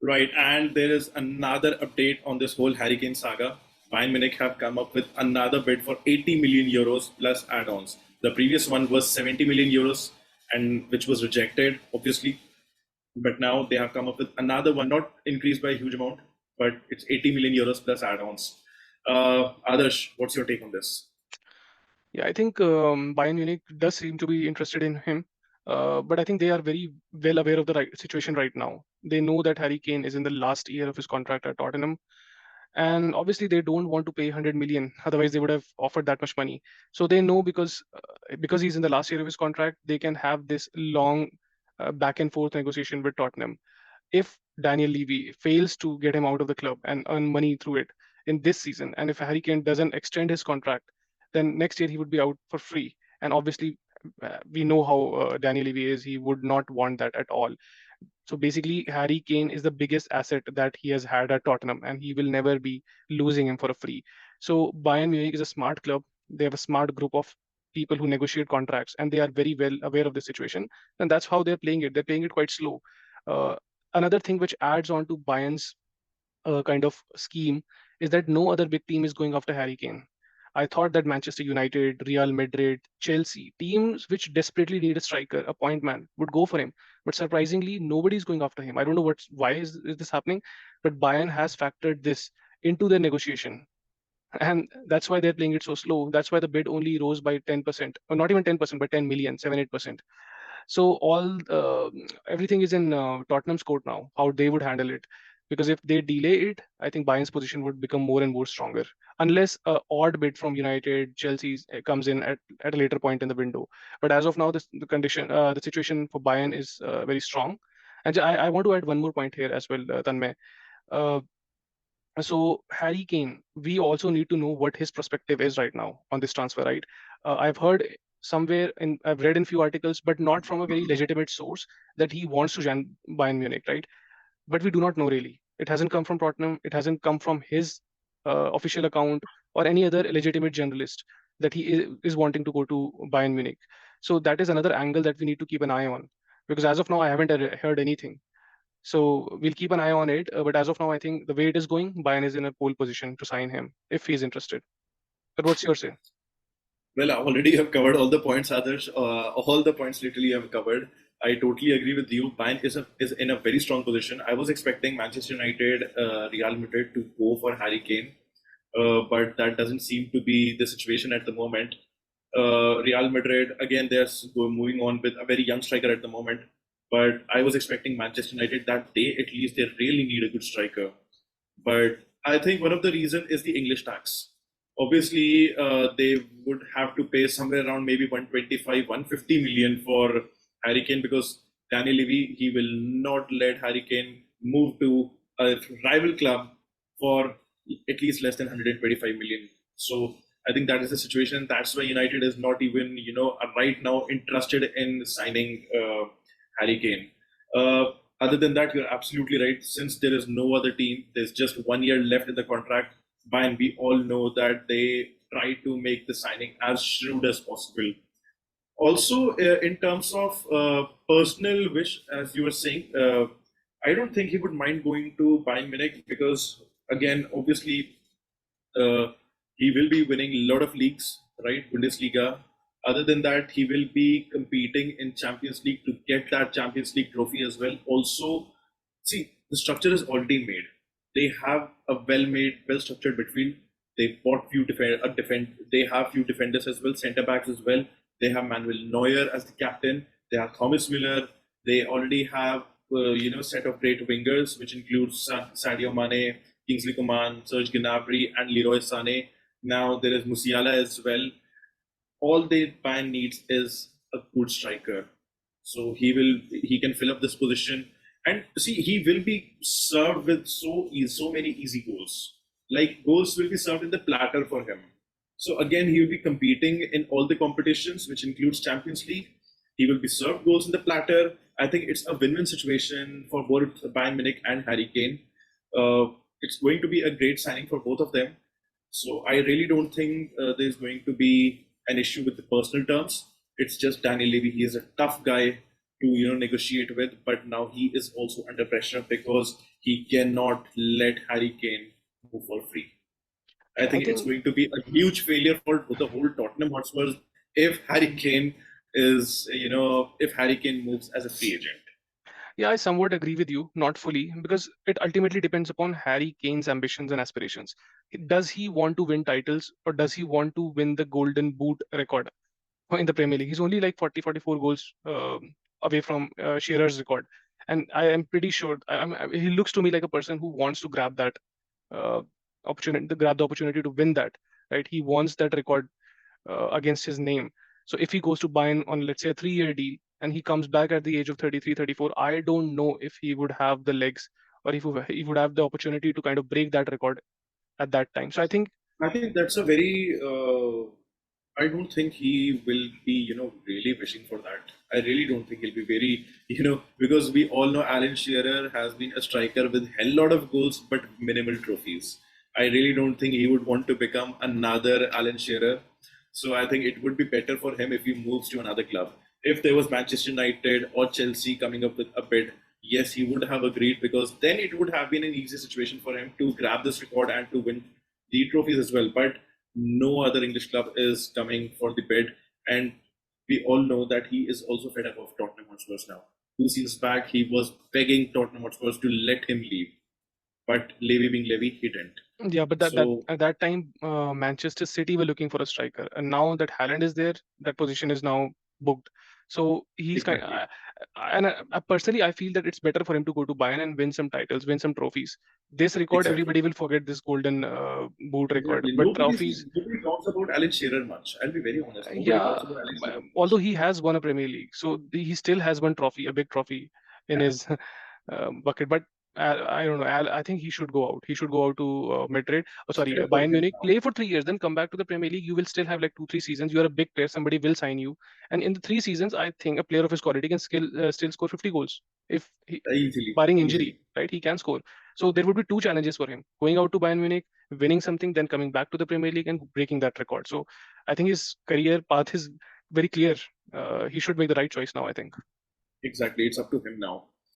Right, and there is another update on this whole Harry Kane saga. Bayern Munich have come up with another bid for 80 million euros plus add-ons. The previous one was 70 million euros, and which was rejected, obviously. But now they have come up with another one, not increased by a huge amount, but it's 80 million euros plus add-ons. Adarsh, what's your take on this? Yeah, I think Bayern Munich does seem to be interested in him, but I think they are very well aware of the situation right now. They know that Harry Kane is in the last year of his contract at Tottenham, and obviously they don't want to pay 100 million. Otherwise, they would have offered that much money. So they know because he's in the last year of his contract, they can have this long back and forth negotiation with Tottenham. If Daniel Levy fails to get him out of the club and earn money through it in this season, and if Harry Kane doesn't extend his contract, then next year he would be out for free. And obviously, we know how Daniel Levy is. He would not want that at all. So basically, Harry Kane is the biggest asset that he has had at Tottenham, and he will never be losing him for a free. So Bayern Munich is a smart club. They have a smart group of people who negotiate contracts, and they are very well aware of the situation. And that's how they're playing it. They're playing it quite slow. Uh, Another thing which adds on to Bayern's kind of scheme is that no other big team is going after Harry Kane. I thought that Manchester United, Real Madrid, Chelsea, teams which desperately need a striker, a point man, would go for him. But surprisingly, nobody's going after him. I don't know why is this happening, but Bayern has factored this into their negotiation. And that's why they're playing it so slow. That's why the bid only rose by 10%, or not even 10%, but 10 million, 8%. So everything is in Tottenham's court now, how they would handle it. Because if they delay it, I think Bayern's position would become more and more stronger, unless a odd bid from United, Chelsea comes in at a later point in the window. But as of now, the situation for Bayern is very strong. And I want to add one more point here as well, Tanmay. Uh, so Harry Kane, we also need to know what his perspective is right now on this transfer, right? I've heard I've read in few articles, but not from a very legitimate source, that he wants to join Bayern Munich, right? But we do not know really. It hasn't come from Tottenham. It hasn't come from his official account or any other legitimate journalist that is wanting to go to Bayern Munich. So that is another angle that we need to keep an eye on, because as of now, I haven't heard anything. So we'll keep an eye on it. But as of now, I think the way it is going, Bayern is in a pole position to sign him if he's interested. But what's your say? Well, I already have covered all the points, others. All the points literally have covered. I totally agree with you. Bayern is in a very strong position. I was expecting Manchester United, Real Madrid to go for Harry Kane, but that doesn't seem to be the situation at the moment. Real Madrid, again, they're moving on with a very young striker at the moment. But I was expecting Manchester United that they at least they really need a good striker. But I think one of the reason is the English tax. Obviously, they would have to pay somewhere around maybe 125, 150 million for Harry Kane because Daniel Levy, he will not let Harry Kane move to a rival club for at least less than 125 million. So I think that is the situation. That's why United is not even, right now interested in signing Harry Kane. Other than that, you're absolutely right. Since there is no other team, there's just 1 year left in the contract. And we all know that they try to make the signing as shrewd as possible. Also, in terms of personal wish, as you were saying, I don't think he would mind going to Bayern Munich because, again, obviously, uh, he will be winning a lot of leagues, right? Bundesliga. Other than that, he will be competing in Champions League to get that Champions League trophy as well. Also, see, the structure is already made. They have a well-made, well-structured midfield. They bought They have few defenders as well, centre backs as well. They have Manuel Neuer as the captain. They have Thomas Müller. They already have set of great wingers, which includes Sadio Mane, Kingsley Coman, Serge Gnabry, and Leroy Sané. Now there is Musiala as well. All the Bayern needs is a good striker. So he can fill up this position, and see he will be served with so many easy goals. Like goals will be served in the platter for him. So again, he will be competing in all the competitions, which includes Champions League. He will be served goals in the platter. I think it's a win-win situation for both Bayern Munich and Harry Kane. It's going to be a great signing for both of them. So I really don't think there's going to be an issue with the personal terms. It's just Daniel Levy. He is a tough guy. to negotiate with, but now he is also under pressure because he cannot let Harry Kane move for free. I Yeah, I think it's think going to be a huge failure for the whole Tottenham Hotspurs if Harry Kane is, if Harry Kane moves as a free agent. yeah, I somewhat agree with you, not fully, because it ultimately depends upon Harry Kane's ambitions and aspirations. Does he want to win titles, or does he want to win the Golden Boot record in the Premier League? He's only like 40, 44 goals away from Shearer's record. And I am pretty sure he looks to me like a person who wants to grab that uh, opportunity, to grab the opportunity to win that, right? He wants that record against his name. So if he goes to Bayern on, let's say, a 3-year deal, and he comes back at the age of 33, 34, I don't know if he would have the legs, or if he would have the opportunity to kind of break that record at that time. So I think, I think that's a very. I don't think he will be, really wishing for that. I really don't think he'll be very, because we all know Alan Shearer has been a striker with hell lot of goals but minimal trophies. I really don't think he would want to become another Alan Shearer. So I think it would be better for him if he moves to another club. If there was Manchester United or Chelsea coming up with a bid, yes, he would have agreed because then it would have been an easy situation for him to grab this record and to win the trophies as well. But no other English club is coming for the bid, and we all know that he is also fed up of Tottenham Hotspurs now. 2 seasons back, he was begging Tottenham Hotspurs to let him leave, but Levy being Levy, he didn't. yeah, but that So at that time, Manchester City were looking for a striker, and now that Haaland is there, that position is now booked. So he's kind, exactly, and personally, I feel that it's better for him to go to Bayern and win some titles, win some trophies. This record, exactly, everybody will forget this golden boot record, exactly. but trophies, Nobody talks about Alan Shearer much. I'll be very honest. Nobody yeah. talks about Alan Shearer Although much. he has won a Premier League, so he still has one trophy, a big trophy in his bucket. But I don't know. I think he should go out. He should go out to Madrid. Oh, It's sorry, better for Bayern him Munich. now. Play for 3 years, then come back to the Premier League. You will still have like 2, 3 seasons. You are a big player. Somebody will sign you, and in the 3 seasons, I think a player of his quality can still score 50 goals if he, Easily, barring injury, easily. right? He can score. So there would be two challenges for him: going out to Bayern Munich, winning something, then coming back to the Premier League and breaking that record. So I think his career path is very clear. He should make the right choice now, I think. Exactly. It's up to him now.